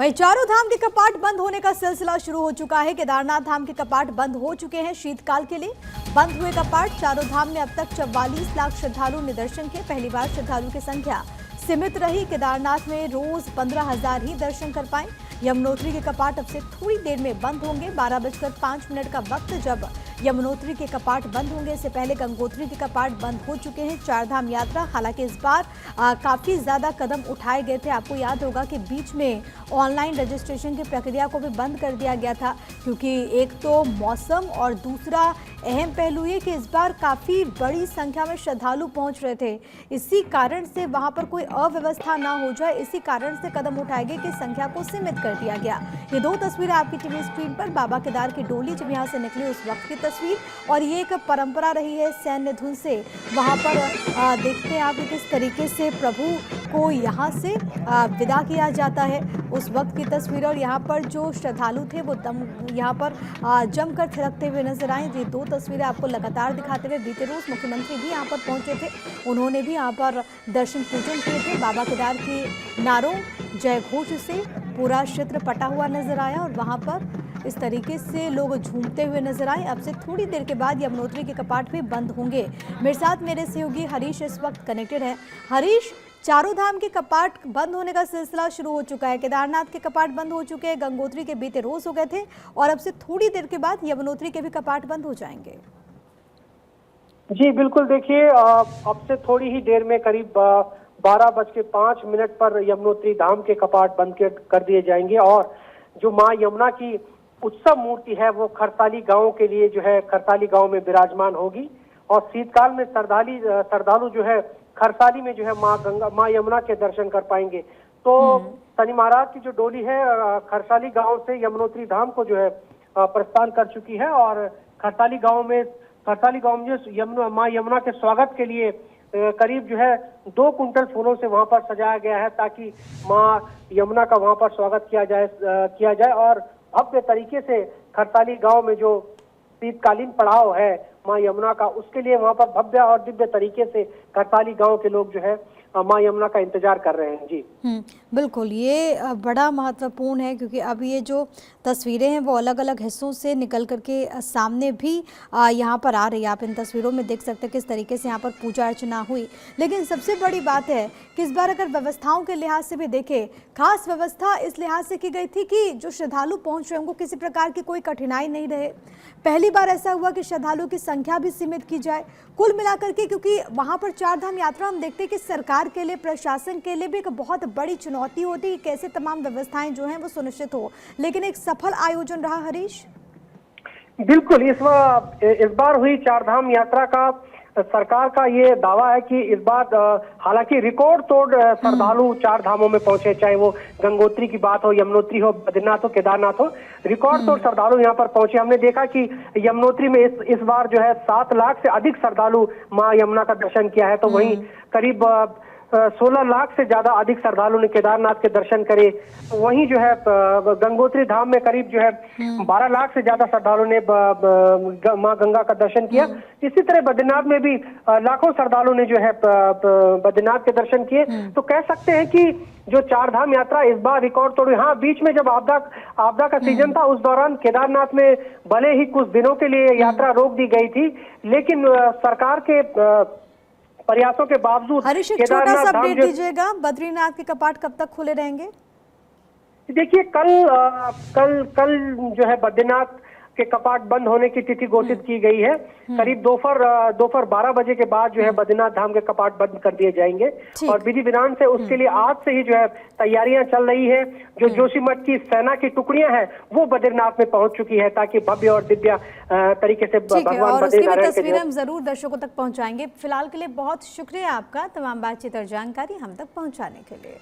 वहीं चारों धाम के कपाट बंद होने का सिलसिला शुरू हो चुका है। केदारनाथ धाम के कपाट बंद हो चुके हैं शीतकाल के लिए। बंद हुए कपाट। चारों धाम में अब तक 44 लाख श्रद्धालुओं ने दर्शन किए। पहली बार श्रद्धालुओं की संख्या सीमित रही। केदारनाथ में रोज 15,000 ही दर्शन कर पाए। यमुनोत्री के कपाट अब से थोड़ी देर में बंद होंगे। 12:05 का वक्त जब यमुनोत्री के कपाट बंद होंगे। इससे पहले गंगोत्री के कपाट बंद हो चुके हैं। चारधाम यात्रा, हालांकि इस बार काफी ज्यादा कदम उठाए गए थे। आपको याद होगा कि बीच में ऑनलाइन रजिस्ट्रेशन की प्रक्रिया को भी बंद कर दिया गया था, क्योंकि एक तो मौसम और दूसरा अहम पहलू ये कि इस बार काफी बड़ी संख्या में श्रद्धालु पहुंच रहे थे। इसी कारण से वहां पर कोई अव्यवस्था ना हो जाए, इसी कारण से कदम उठाए गए कि संख्या को सीमित कर दिया गया। ये दो तस्वीरें आपकी टीवी स्क्रीन पर, बाबा केदार की डोली जब यहाँ से निकली उस वक्त की तस्वीर, और ये एक परंपरा रही है सैन्य धुन से वहां पर देखते हैं आप किस तरीके से प्रभु को यहाँ से विदा किया जाता है उस वक्त की तस्वीर। और यहाँ पर जो श्रद्धालु थे वो यहाँ पर जमकर थिरकते हुए नजर आए। ये दो तस्वीरें आपको लगातार दिखाते हुए, बीते रोज मुख्यमंत्री भी यहाँ पर पहुंचे थे, उन्होंने भी यहाँ पर दर्शन पूजन किए थे। बाबा केदार के नारों जय घोष से पूरा क्षेत्र पटा हुआ नजर आया और वहाँ पर इस तरीके से लोग झूमते हुए नजर आए। अब से थोड़ी देर के बाद यमुनोत्री के कपाट भी बंद होंगे। मेरे साथ मेरे सहयोगी हरीश इस वक्त कनेक्टेड है। हरीश, चारों धाम के कपाट बंद होने का सिलसिला शुरू हो चुका है। केदारनाथ के कपाट बंद हो चुके हैं, गंगोत्री के बीते रोज हो गए थे और अब से थोड़ी देर के बाद यमुनोत्री के भी कपाट बंद हो जाएंगे। जी बिल्कुल, देखिए अब से थोड़ी ही देर में करीब 12:05 पर यमुनोत्री धाम के कपाट बंद कर दिए जाएंगे और जो मां यमुना की उत्सव मूर्ति है वो खरसाली गांव के लिए जो है खरसाली गांव में विराजमान होगी। और शीतकाल में श्रद्धालु जो है खरसाली में जो है मां यमुना के दर्शन कर पाएंगे। तो शनि महाराज की जो डोली है खरसाली गांव से यमुनोत्री धाम को जो है प्रस्थान कर चुकी है और खरसाली गांव में मां यमुना के स्वागत के लिए करीब जो है 2 कुंटल फूलों से वहां पर सजाया गया है, ताकि मां यमुना का वहां पर स्वागत किया जाए और भव्य तरीके से खरसाली गांव में जो शीतकालीन पड़ाव है मां यमुना का, उसके लिए वहां पर भव्य और दिव्य तरीके से खरसाली गांव के लोग जो है मां यमुना का इंतजार कर रहे हैं। जी बिल्कुल, ये बड़ा महत्वपूर्ण है, क्योंकि अब ये जो तस्वीरें हैं वो अलग अलग हिस्सों से निकल करके सामने भी यहाँ पर आ रही है। आप इन तस्वीरों में देख सकते हैं किस तरीके से यहाँ पर पूजा अर्चना हुई। लेकिन सबसे बड़ी बात है कि इस बार अगर व्यवस्थाओं के लिहाज से भी देखें, खास व्यवस्था इस लिहाज से की गई थी कि जो श्रद्धालु पहुँच रहे हैं उनको किसी प्रकार की कोई कठिनाई नहीं रहे। पहली बार ऐसा हुआ कि श्रद्धालुओं की संख्या भी सीमित की जाए। कुल मिलाकर के, क्योंकि वहाँ पर चारधाम यात्रा हम देखते हैं कि सरकार के लिए, प्रशासन के लिए भी एक बहुत बड़ी चुनौती होती है कि कैसे तमाम व्यवस्थाएं जो हैं वो सुनिश्चित हो, लेकिन एक सफल आयोजन रहा। हरीश, बिल्कुल, इस बार हुई चारधाम यात्रा का सरकार का ये दावा है कि इस बार हालांकि रिकॉर्ड तोड़ श्रद्धालु चार धामों में पहुंचे, चाहे वो गंगोत्री की बात हो, यमुनोत्री हो, बद्रीनाथ हो, केदारनाथ हो, रिकॉर्ड तोड़ श्रद्धालु यहाँ पर पहुंचे। हमने देखा कि यमुनोत्री में इस बार जो है 7 लाख से अधिक श्रद्धालु मां यमुना का दर्शन किया है। तो वहीं करीब 16 लाख से ज्यादा अधिक श्रद्धालु ने केदारनाथ के दर्शन करे। वहीं जो है गंगोत्री धाम में करीब जो है 12 लाख से ज्यादा श्रद्धालु ने मां गंगा का दर्शन किया। इसी तरह बद्रीनाथ में भी लाखों श्रद्धालु ने जो है बद्रीनाथ के दर्शन किए। तो कह सकते हैं कि जो चारधाम यात्रा इस बार रिकॉर्ड तोड़ी। हाँ, बीच में जब आपदा का सीजन था उस दौरान केदारनाथ में भले ही कुछ दिनों के लिए यात्रा रोक दी गई थी, लेकिन सरकार के प्रयासों के बावजूद हरीश, एक छोटा सा अपडेट दीजिएगा, बद्रीनाथ के कपाट कब तक खुले रहेंगे? देखिए, कल जो है बद्रीनाथ के कपाट बंद होने की तिथि घोषित की गई है। करीब दोपहर 12 बजे के बाद जो है बद्रीनाथ धाम के कपाट बंद कर दिए जाएंगे और विधि विधान से उसके लिए आज से ही जो है तैयारियां चल रही है। जो जोशीमठ की सेना की टुकड़ियां हैं वो बद्रीनाथ में पहुंच चुकी है, ताकि भव्य और दिव्य तरीके से भगवान बद्रीनाथ तस्वीरें हम जरूर दर्शकों तक पहुंचाएंगे। फिलहाल के लिए बहुत शुक्रिया आपका तमाम बातचीत और जानकारी हम तक पहुंचाने के लिए।